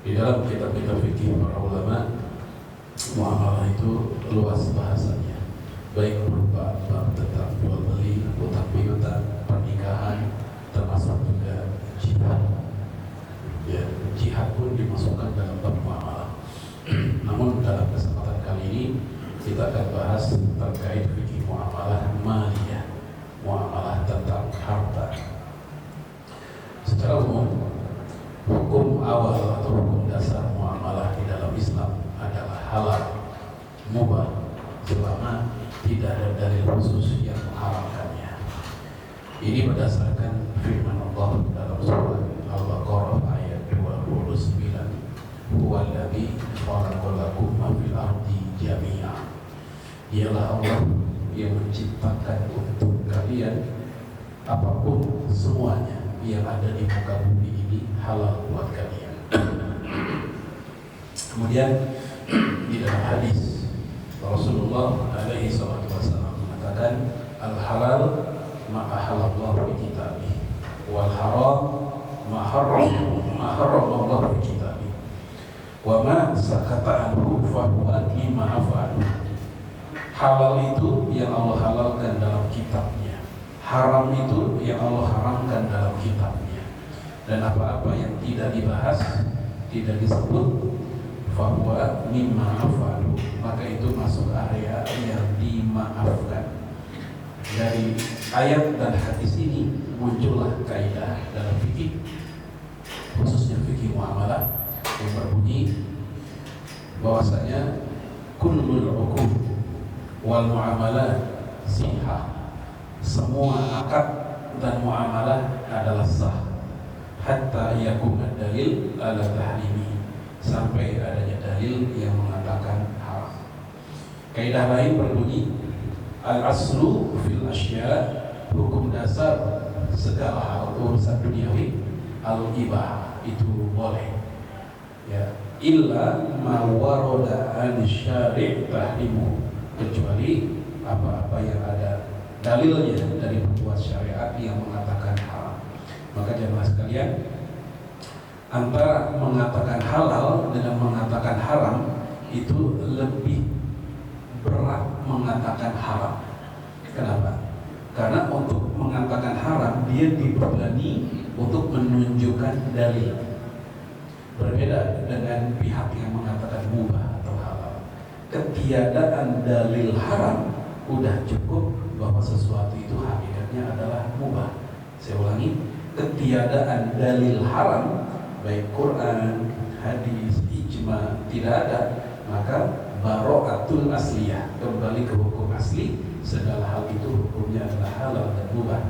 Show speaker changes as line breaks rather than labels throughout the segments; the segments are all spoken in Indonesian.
Di dalam kitab-kitab fikih para ulama, muamalah itu luas bahasanya, baik berupa bab tentang jual beli, utang piutang, pernikahan, termasuk juga jihad. Ya, jihad pun dimasukkan dalam bab muamalah. Namun dalam kesempatan kali ini kita akan bahas terkait fikih muamalah maliyah, muamalah tentang harta. Secara umum, hukum awal atau hukum dasar muamalah di dalam Islam adalah halal, mubah, selama tidak ada dalil khusus yang mengharamkannya. Ini berdasarkan firman Allah dalam surah Al-Baqarah ayat 29. Huwallazi khalaqa lakum ma fil ardi jami'a. Dialah Allah yang menciptakan untuk kalian apapun semuanya yang ada di muka bumi ini halal buat kalian. Kemudian di dalam hadis Rasulullah alaihi salatu wasallam mengatakan al-halal ma ahallallahu fi kitabih wal haram ma harrama fi kitabih wa ma sakata anhu fa huwa mimma afalu. Halal itu yang Allah halalkan dalam kitabnya, haram itu yang Allah haramkan dalam kitabnya, dan apa-apa yang tidak dibahas, tidak disebut, fahuwa mimma afalu, maka itu masuk area yang dimaafkan. Dari ayat dan hadis ini muncullah kaidah dalam fikih, khususnya fikih muamalah, yang berbunyi bahwasanya kullul uqud wal muamalah sihah, semua akad dan muamalah adalah sah, hatta yakuna dalil ala tahrimi, sampai adanya dalil yang mengatakan haram. Kaidah lain berbunyi al-aslu fil asya, hukum dasar segala hal urusan duniawi, al-ibah, itu boleh, ya, illa ma warada an syari' tahrimu, kecuali apa-apa yang ada dalilnya dari pembuat syariat yang mengatakan haram. Maka jemaah sekalian, antara mengatakan halal dengan mengatakan haram itu lebih berat mengatakan haram. Kenapa? Karena untuk mengatakan haram dia dibebani untuk menunjukkan dalil. Berbeda dengan pihak yang mengatakan mubah atau halal. Ketiadaan dalil haram udah cukup bahwa sesuatu itu hakikatnya adalah mubah. Saya ulangi, ketiadaan dalil haram, baik Quran, hadis, ijma, tidak ada, maka bara'atul asliyah, kembali ke hukum asli, segala hal itu hukumnya adalah halal dan mubah.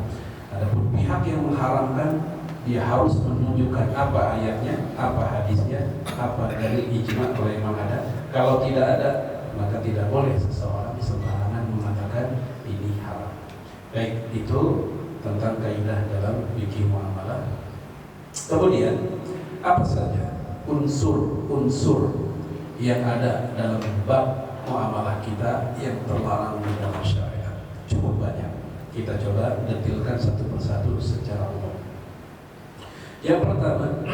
Adapun pihak yang mengharamkan, dia harus menunjukkan apa ayatnya, apa hadisnya, apa dalil ijma kalau memang ada. Kalau tidak ada, maka tidak boleh seseorang sembarangan mengatakan ini haram. Baik, itu tentang kaidah dalam fikih muamalah. Kemudian apa saja unsur-unsur yang ada dalam bab muamalah kita yang terlarang di dalam syariat? Cukup banyak. Kita coba detilkan satu persatu secara umum. Yang pertama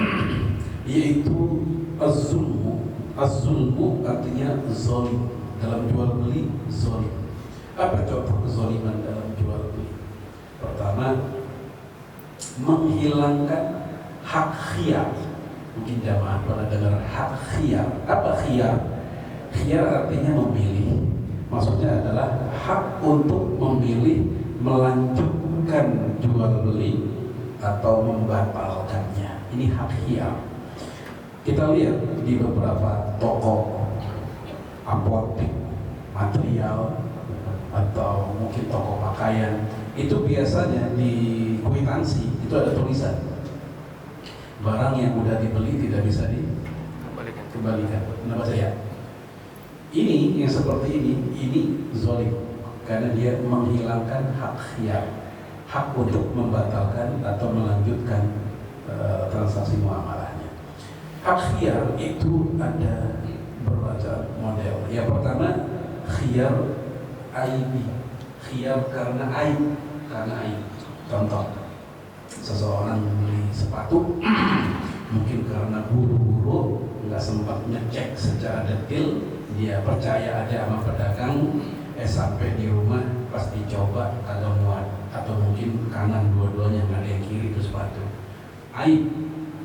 yaitu az-zulmu. Az-zulmu artinya zalim. Dalam jual beli zalim. Apa contoh kezaliman dalam jual beli? Pertama, menghilangkan hak khiyar. Mungkin jamaah pernah dengar hak khiyar. Apa khiyar? Khiyar artinya memilih. Maksudnya adalah hak untuk memilih melanjutkan jual beli atau membatalkannya. Ini hak khiyar. Kita lihat di beberapa toko apotek, material, atau mungkin toko pakaian, itu biasanya di kwitansi itu ada tulisan barang yang udah dibeli tidak bisa dikembalikan. Kenapa saya? Ini yang seperti ini zalim karena dia menghilangkan hak khiyar, hak untuk membatalkan atau melanjutkan transaksi muamalahnya. Hak khiyar itu ada berbagai model. Yang pertama, khiyar aibi, khiyar karena aib, Contoh, seseorang membeli sepatu mungkin karena buru-buru deal, dia percaya aja sama pedagang, sampai di rumah pas dicoba kagak muat, atau mungkin kanan dua-duanya nggak ada yang kiri itu sepatu. Aib,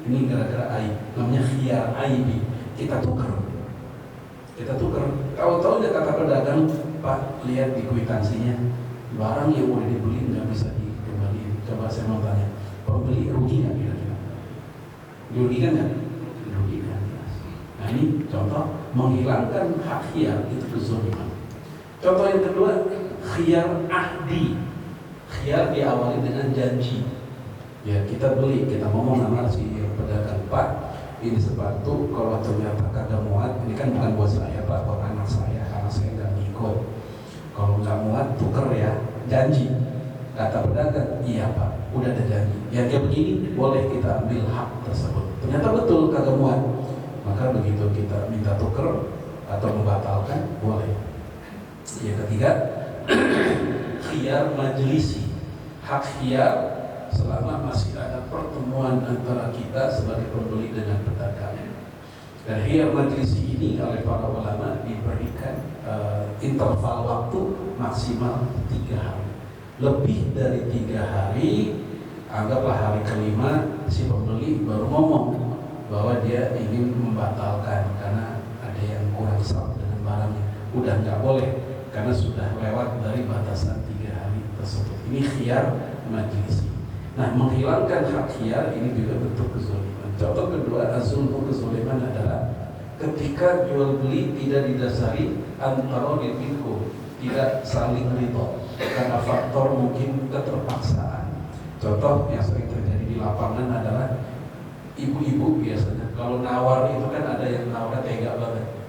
ini gara-gara aib, namanya khiyar aibi. Kita tuker. Tahu-tahu dia kata pedagang, Pak, lihat di kwitansinya, barang yang udah dibeli nggak bisa dikembaliin. Coba saya mau tanya, pembeli rugi nggak kira-kira? Dirugikan nggak? Dirugikan. Nah ini contoh menghilangkan hak khiyar, itu kezaliman. Contoh yang kedua, khiyar ahdi. Khiyar diawali dengan janji. Ya kita beli, kita ngomong sama si pedagang, Pak, ini sepatu kalau ternyata kagak muat, ini kan bukan buat saya Pak, buat anak saya, karena saya nggak ngikut. Kalau nggak muat tuker ya, janji. Kata pedagang, iya Pak, udah ada janji. Ya kayak begini, boleh kita ambil hak tersebut. Ternyata betul kagak muat, maka begitu kita minta tuker atau membatalkan, boleh. Yang ketiga, khiyar majlisi. Hak khiyar selama masih ada pertemuan antara kita sebagai pembeli dengan pedagang. Dan khiyar majlisi ini oleh para ulama diberikan interval waktu maksimal 3 hari. Lebih dari 3 hari, anggaplah hari kelima, si pembeli baru ngomong bahwa dia ingin membatalkan karena ada yang kurang serap dengan barangnya. Udah nggak boleh karena sudah lewat dari batasan 3 hari tersebut. Ini khiyar majlisi. Nah, menghilangkan hak khiyar ini juga bentuk kezaliman. Contoh kedua, azulmu kezaliman adalah ketika jual beli tidak didasari antara minkum, tidak saling ridho karena faktor mungkin keterpaksaan. Contoh yang sering terjadi di lapangan adalah ibu-ibu biasanya kalau nawar itu kan ada yang nawar tega banget.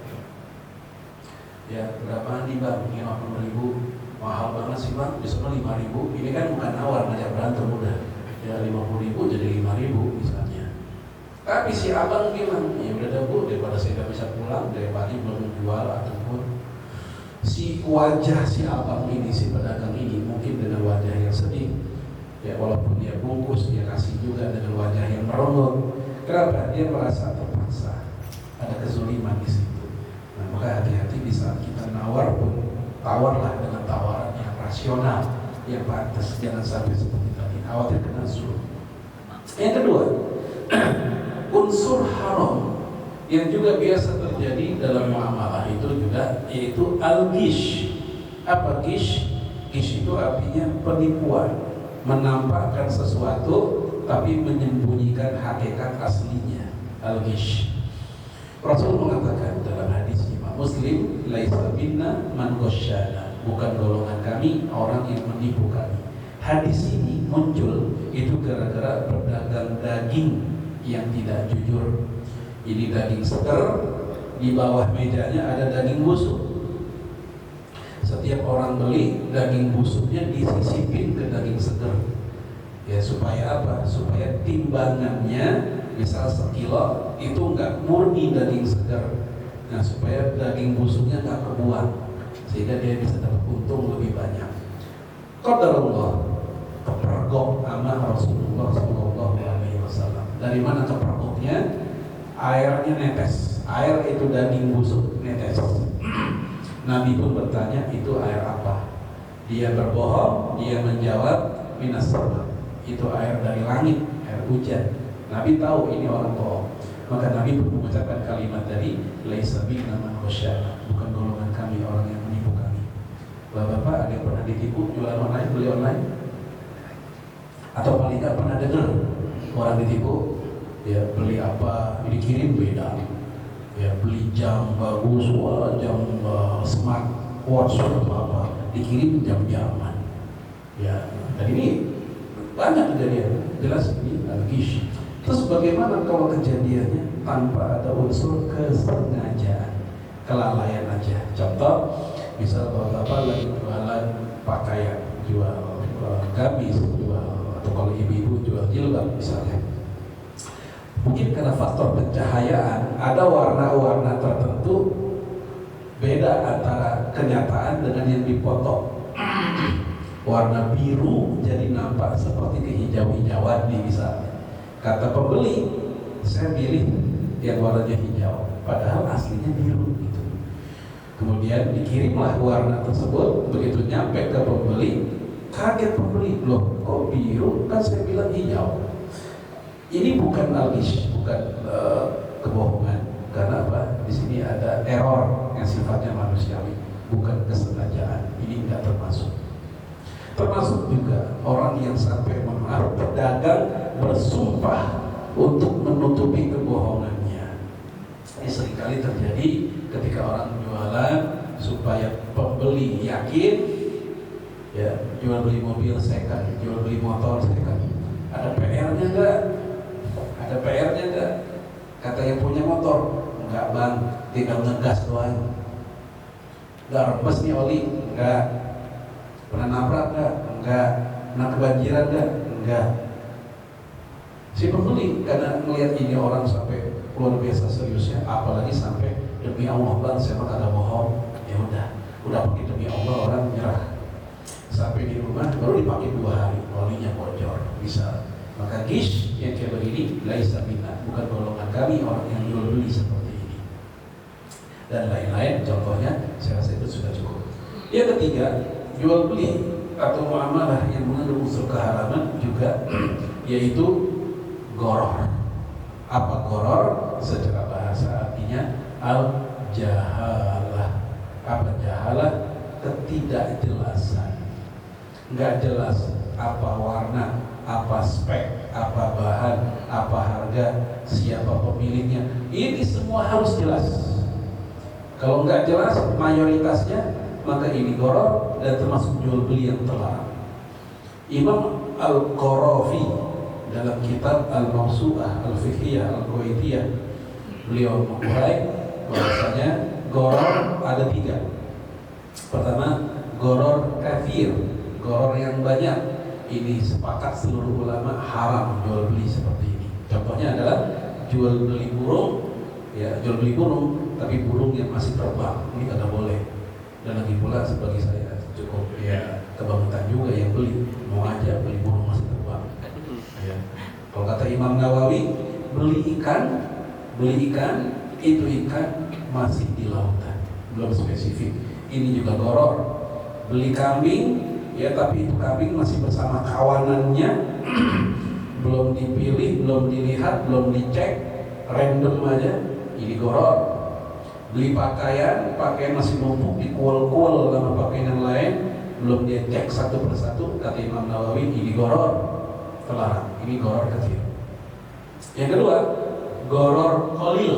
Ya, berapa nih bang? 50.000, mahal banget sih bang, misalnya 5.000. Ini kan bukan nawar, ngajak berantem udah. Ya 50.000 jadi 5.000 misalnya. Tapi si abang bilang, ya udah dah bu, daripada saya gak bisa pulang, daripada belum jual ataupun si wajah si abang ini, si pedagang ini mungkin dengan wajah yang sedih. Ya walaupun dia bungkus, dia kasih juga dengan wajah yang merengut. Kenapa? Dia merasa terpaksa. Ada kezuliman di situ. Nah, maka hati-hati di saat kita nawar pun, tawarlah dengan tawaran yang rasional, yang pantas. Jangan sampai seperti tadi, khawatir kena zulm. Yang kedua, unsur haram yang juga biasa terjadi dalam muamalah itu juga, yaitu al-ghish. Apa ghish? Ghish itu artinya penipuan, menampakkan sesuatu tapi menyembunyikan hakikat aslinya. Al-ghish. Rasul mengatakan dalam hadis Imam Muslim, laisa minna man ghasyana, bukan golongan kami orang yang menipu kami. Hadis ini muncul itu gara-gara pedagang daging yang tidak jujur. Ini daging seger, di bawah mejanya ada daging busuk. Setiap orang beli, daging busuknya disisipin ke daging seger. Ya supaya apa? Supaya timbangannya misal 1 kilo itu enggak murni daging segar. Nah supaya daging busuknya enggak kebuang, sehingga dia bisa dapat untung lebih banyak. Qadarullah, kepergok sama Rasulullah SAW. Dari mana kepergoknya? Airnya netes. Air itu daging busuk netes. Nabi pun bertanya, itu air apa? Dia berbohong, dia menjawab minas sama. Itu air dari langit, air hujan. Nabi tahu ini orang bohong, maka Nabi pun mengucapkan kalimat tadi, laisa minna man ghasyana, bukan golongan kami orang yang menipu kami. Bapak-bapak ada yang pernah ditipu jualan online, beli online? Atau paling nggak pernah dengar orang ditipu? Ya beli apa, dikirim beda. Ya beli jam bagus, wah jam smart watch atau apa, dikirim jam-jaman. Ya, dan ini banyak kejadian, jelas ini al-ghish. Terus bagaimana kalau kejadiannya tanpa ada unsur kesengajaan, kelalaian aja? Contoh, misal bapak lagi jualan pakaian, jual gamis, jual, atau kalau ibu-ibu jual jilbab misalnya. Mungkin karena faktor pencahayaan, ada warna-warna tertentu beda antara kenyataan dengan yang dipoto. Warna biru jadi nampak seperti kehijau-hijauan nih misalnya. Kata pembeli, saya pilih yang warnanya hijau, padahal aslinya biru gitu. Kemudian dikirimlah warna tersebut, begitu nyampe ke pembeli, kaget pembeli, loh kok biru, kan saya bilang hijau. Ini bukan al-ghish, bukan kebohongan, karena apa? Di sini ada error yang sifatnya manusiawi, bukan kesengajaan. Ini tidak termasuk. Termasuk juga orang yang sampai menaruh pedagang bersumpah untuk menutupi kebohongannya. Ini seringkali terjadi ketika orang jualan supaya pembeli yakin, ya, jual beli mobil second, jual beli motor second. Ada PR-nya enggak? Ada PR-nya enggak? Kata yang punya motor, enggak bang, tinggal ngegas doang. Enggak rembes nih oli, enggak. Pernah nabrak enggak? Enggak. Pernah kebanjiran enggak? Enggak. Si pembeli karena melihat ini orang sampai luar biasa seriusnya, apalagi sampai demi Allah bang, saya mah kagak bohong. Ya udah pakai demi Allah, orang nyerah. Sampai di rumah baru dipakai 2 hari, olinya bocor, bisa. Maka gish yang kayak begini laisa minna, bukan golongan kami orang yang jual beli seperti ini. Dan lain-lain contohnya, saya rasa itu sudah cukup. Yang ketiga, jual beli atau muamalah yang mengandung unsur keharaman juga yaitu goror. Apa goror? Secara bahasa artinya al-jahalah. Apa jahalah? Ketidakjelasan. Nggak jelas apa warna, apa spek, apa bahan, apa harga, siapa pemiliknya. Ini semua harus jelas. Kalau nggak jelas mayoritasnya, maka ini goror dan termasuk jual beli yang terlarang. Imam Al-Qarafi dalam kitab Al-Mawsu'ah Al-Fiqhiyah Al-Kuwaitiyah, beliau mengurai bahwasanya goror ada 3. Pertama, goror kafir, goror yang banyak. Ini sepakat seluruh ulama haram jual beli seperti ini. Contohnya adalah jual beli burung, ya, jual beli burung tapi burung yang masih terbang, ini kagak boleh. Dan lagi pula sebagai saya cukup ya kebangetan juga yang beli, mau aja beli burung masih terbang. Ya. Kalau kata Imam Nawawi, beli ikan itu ikan masih di lautan, belum spesifik. Ini juga goror. Beli kambing, ya tapi itu kambing masih bersama kawanannya, belum dipilih, belum dilihat, belum dicek, random aja, ini goror. Beli pakaian masih numpuk di kuel-kuel sama pakaian yang lain, belum dia cek satu persatu, kata Imam Nawawi, ini goror, terlarang. Ini goror kecil. Yang kedua, goror qalil,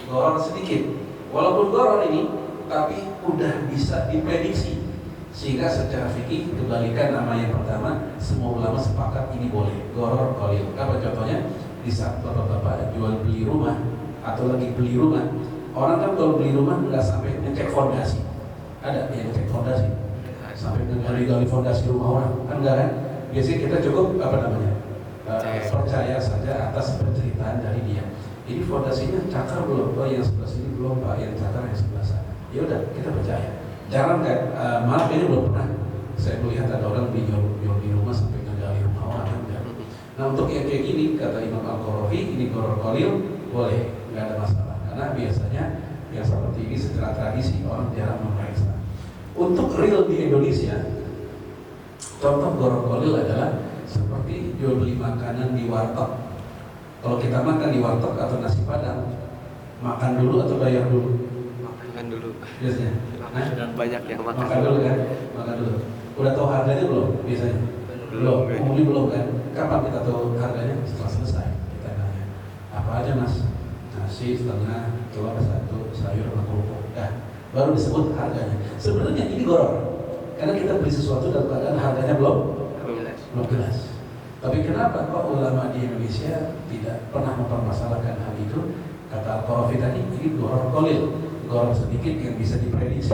goror sedikit. Walaupun goror ini, tapi udah bisa diprediksi. Sehingga secara fikih kebalikan nama yang pertama, semua ulama sepakat ini boleh, goror qalil. Apa contohnya? Di saat bapak-bapak jual beli rumah atau lagi beli rumah, orang kan kalau beli rumah nggak sampai ngecek fondasi. Ada yang ngecek fondasi, sampai ngegali fondasi rumah orang, kan enggak kan? Biasanya kita cukup percaya saja atas penceritaan dari dia. Ini fondasinya cakar belum? Oh yang sebelah sini belum pak, yang cakar yang sebelah sana. Ya udah kita percaya. Jarang kan, malah ini belum pernah saya melihat ada orang jual di rumah sampai ngegali rumah orang kan. Nah untuk yang kayak gini kata Imam Al-Qarafi, ini goror qalil boleh, nggak ada masalah. Karena biasanya yang seperti ini secara tradisi orang jarang memeriksa. Untuk real di Indonesia, contoh goror qalil adalah seperti jual beli makanan di warteg. Kalau kita makan di warteg atau nasi padang, makan dulu atau bayar dulu?
Makan dulu.
Biasanya.
Banyak yang
Makan dulu kan? Makan dulu. Udah tahu harganya belum? Biasanya. Belum. Umumnya belum kan? Kapan kita tahu harganya? Setelah selesai. Kita nanya. Apa aja mas? Nasi setengah, telur 1, sayur sama kerupuk. Nah, baru disebut harganya. Sebenarnya ini goror. Karena kita beli sesuatu dalam keadaan harganya belum jelas. Tapi kenapa kok ulama di Indonesia tidak pernah mempermasalahkan hal itu? Kata Al-Qarafi tadi, ini goror qalil, goror sedikit yang bisa diprediksi.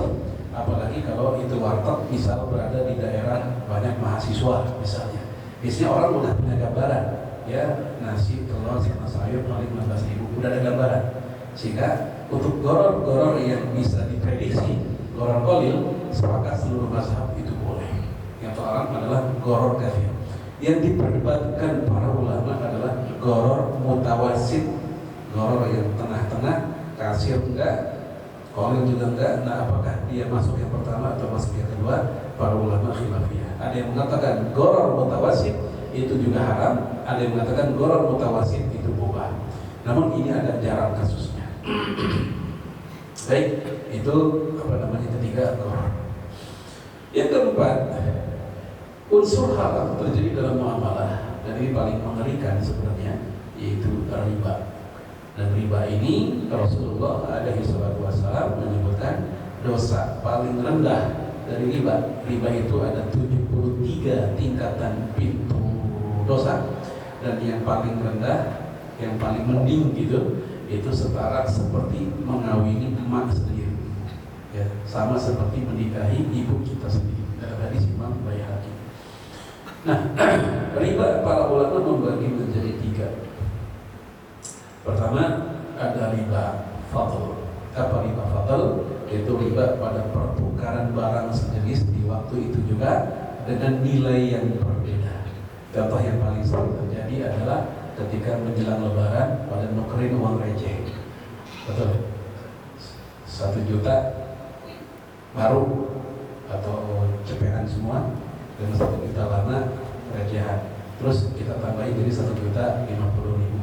Apalagi kalau itu warteg misal berada di daerah banyak mahasiswa misalnya. Biasanya orang udah punya gambaran, ya nasi, telur, sama sayur paling 15.000, udah ada gambaran. Sehingga untuk goror-goror yang bisa diprediksi, goror qalil, sepakat seluruh mazhab itu boleh. Yang terlarang adalah goror kafir. Yang diperdebatkan para ulama adalah goror mutawasit, goror yang tengah-tengah, kasir enggak, Qaulin juga enggak. Nah, apakah dia masuk yang pertama atau masuk yang kedua? Para ulama khilafiyah. Ada yang mengatakan gharar mutawasit itu juga haram, ada yang mengatakan gharar mutawasit itu mubah. Namun ini ada jarang kasusnya. Baik, itu ketiga gharar. Yang keempat, unsur haram terjadi dalam muamalah, dan ini paling mengerikan sebenarnya, yaitu riba. Dan riba ini Rasulullah alaihi wasallam menyebutkan dosa paling rendah dari riba. Riba itu ada 73 tingkatan pintu dosa, dan yang paling rendah, yang paling mending gitu, itu setara seperti mengawini emak sendiri, ya, sama seperti menikahi ibu kita sendiri. Dalam hadis Imam Baihaqi. Nah, riba para ulama membagi menjadi 3. Pertama, ada riba fadl. Apa riba fadl? Itu riba pada pertukaran barang sejenis di waktu itu juga dengan nilai yang berbeda. Contoh yang paling sering terjadi adalah ketika menjelang lebaran pada nukerin uang receh. Betul? 1 juta baru atau cepetan semua, dan 1 juta lama recehan. Terus kita tambahin jadi 1.050.000.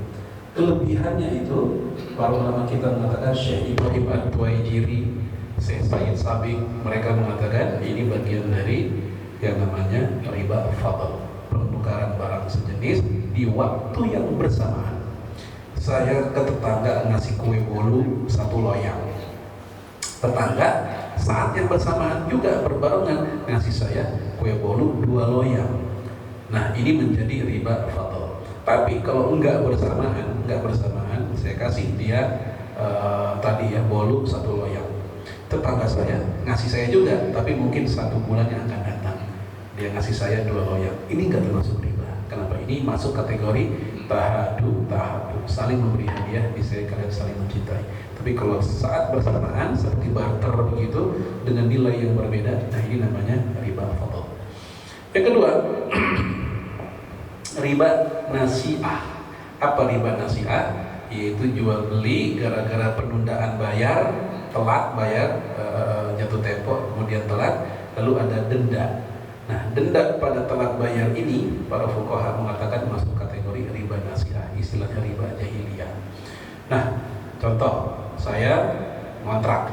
Kelebihannya itu para ulama kita mengatakan, Syekh Ibrahim Al-Tuwaijiri, Syekh Said Sabiq, mereka mengatakan ini bagian dari yang namanya riba fadl, pertukaran barang sejenis di waktu yang bersamaan. Saya ke tetangga ngasih kue bolu 1 loyang, tetangga saat yang bersamaan juga berbarengan ngasih saya kue bolu 2 loyang. Nah, ini menjadi riba fadl. Tapi kalau enggak bersamaan, saya kasih dia tadi ya bolu 1 loyang. Tetangga saya ngasih saya juga, tapi mungkin 1 bulan yang akan datang dia ngasih saya 2 loyang. Ini enggak termasuk riba. Kenapa? Ini masuk kategori tahadu, saling memberi hadiah, bisa kalian saling mencintai. Tapi kalau saat bersamaan seperti barter begitu dengan nilai yang berbeda, nah ini namanya riba fadl. Yang kedua, riba nasi'ah. Apa riba nasi'ah? Yaitu jual beli gara-gara penundaan bayar, telat bayar, jatuh tempo, kemudian telat, lalu ada denda. Nah, denda pada telat bayar ini para fuqaha mengatakan masuk kategori riba nasi'ah, istilahnya riba jahiliyah. Nah, contoh, saya ngontrak,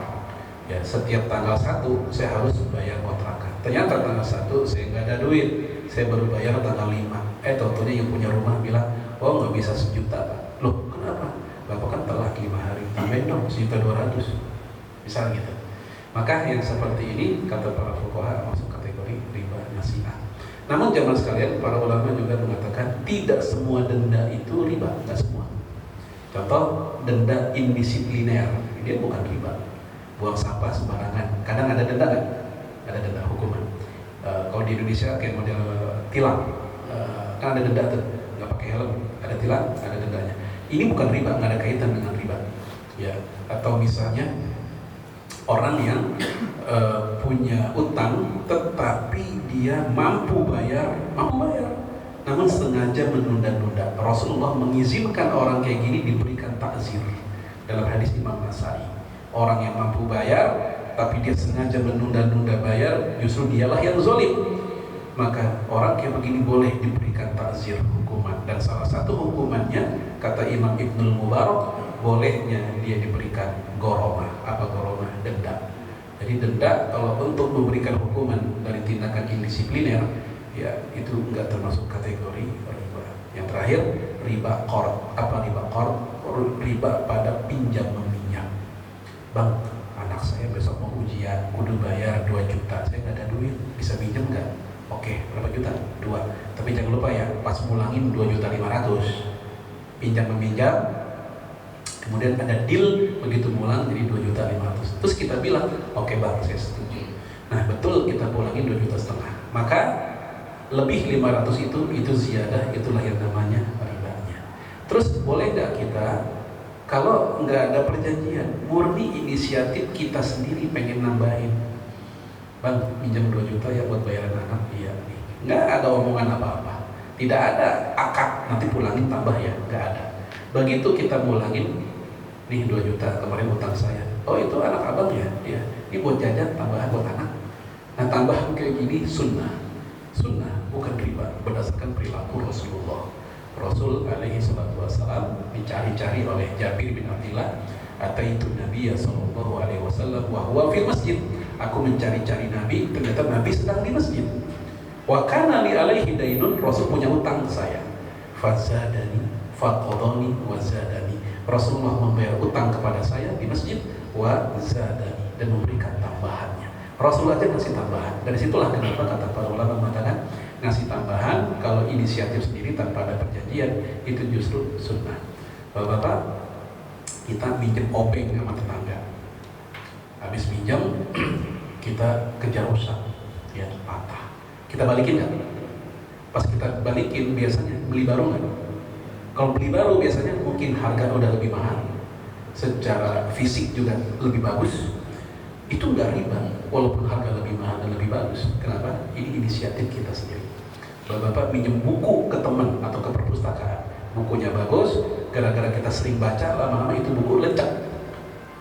ya, setiap tanggal 1 saya harus bayar kontrakan. Ternyata tanggal 1 saya nggak ada duit, saya baru bayar tanggal 5. Tentunya yang punya rumah bilang, oh nggak bisa 1 juta Pak. Loh kenapa? Bapak kan telat 5 hari, tambahin dong 1.200.000, misal gitu. Maka yang seperti ini kata para fuqaha masuk kategori riba nasi'ah. Namun jangan sekalian, para ulama juga mengatakan tidak semua denda itu riba, nggak semua. Contoh, denda indisipliner, dia bukan riba. Buang sampah sembarangan, kadang ada denda kan? Ada denda hukuman. Kalau di Indonesia kayak model tilang, kan ada denda tuh, nggak pakai helm, ada tilang, ada dendanya. Ini bukan riba, nggak ada kaitan dengan riba. Ya, atau misalnya orang yang punya utang tetapi dia mampu bayar, namun sengaja menunda-nunda. Rasulullah mengizinkan orang kayak gini diberikan takzir dalam hadis Imam Nasai. Orang yang mampu bayar tapi dia sengaja menunda-nunda bayar, justru dialah yang zalim. Maka orang kayak begini boleh diberikan takzir, hukuman. Dan salah satu hukumannya, kata Imam Ibnul Mubarak, bolehnya dia diberikan goromah. Apa goromah? Denda. Jadi denda kalau untuk memberikan hukuman dari tindakan indisipliner, ya itu enggak termasuk kategori riba. Yang terakhir, riba qard. Apa riba qard? Riba pada pinjam meminjam. Bang, anak saya besok mau ujian, kudu bayar 2 juta, saya nggak ada duit, bisa pinjam nggak? Oke, berapa juta? 2. Tapi jangan lupa ya, pas mulangin 2.500.000. Pinjam meminjam, kemudian ada deal, begitu mulang jadi 2.500.000. Terus kita bilang, oke bang, saya setuju. Nah betul, kita pulangin 2,5 juta. Maka lebih 500 itu ziyadah, itulah yang namanya ribanya. Terus boleh nggak kita, kalau nggak ada perjanjian, murni inisiatif kita sendiri pengen nambahin, bang pinjam 2 juta ya buat bayaran anak, iya nih. Nggak ada omongan apa-apa, tidak ada akad nanti pulangin tambah ya, nggak ada. Begitu kita mulangin, nih 2 juta kemarin utang saya. Oh itu anak abang ya, ya. Ini buat jajan tambahan buat anak. Nah tambahan kayak gini sunnah, bukan riba, berdasarkan perilaku Rasulullah. Rasul alaihi salatu wassalam dicari-cari oleh Jabir bin Abdillah, ataitu Nabiya sallallahu alaihi wasallam wa huwa fil masjid. Aku mencari-cari Nabi, ternyata Nabi sedang di masjid. Wa kana li alaihi dainun, Rasul punya utang ke saya. Fazadani, faqadani wa zadani. Rasulullah membayar utang kepada saya di masjid, wa zadani, dan memberikan tambahannya. Rasulullah aja ngasih tambahan. Dari situlah kenapa kata para ulama mengatakan ngasih tambahan kalau inisiatif sendiri tanpa ada perjanjian itu justru sunnah. Bapak-bapak, kita minjem obeng sama tetangga, habis minjem kita kejar rusak, ya patah, kita balikin nggak? Pas kita balikin biasanya beli baru nggak? Kalau beli baru biasanya mungkin harga udah lebih mahal, secara fisik juga lebih bagus. Itu nggak riba, walaupun harga lebih mahal dan lebih bagus. Kenapa? Ini inisiatif kita sendiri. Bapak-bapak minjem buku ke teman atau ke perpustakaan, bukunya bagus, gara-gara kita sering baca, lama-lama itu buku lecek,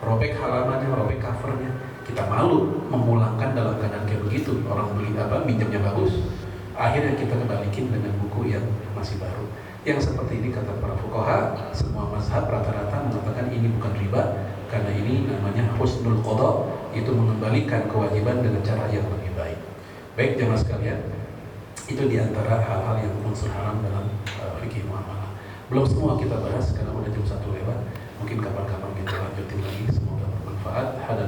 robek halamannya, robek covernya. Kita malu memulangkan dalam keadaan kayak begitu. Orang beli minjemnya bagus, akhirnya kita kembalikan dengan buku yang masih baru. Yang seperti ini kata para fuqaha, semua mazhab rata-rata mengatakan ini bukan riba, karena ini namanya husnul qada, itu mengembalikan kewajiban dengan cara yang lebih baik. Baik jamaah sekalian, itu diantara hal-hal yang unsur haram dalam fikih muamalah. Belum semua kita bahas karena udah jam 1 lewat. Mungkin kapan-kapan kita lanjutin lagi. Semoga bermanfaat. Hadza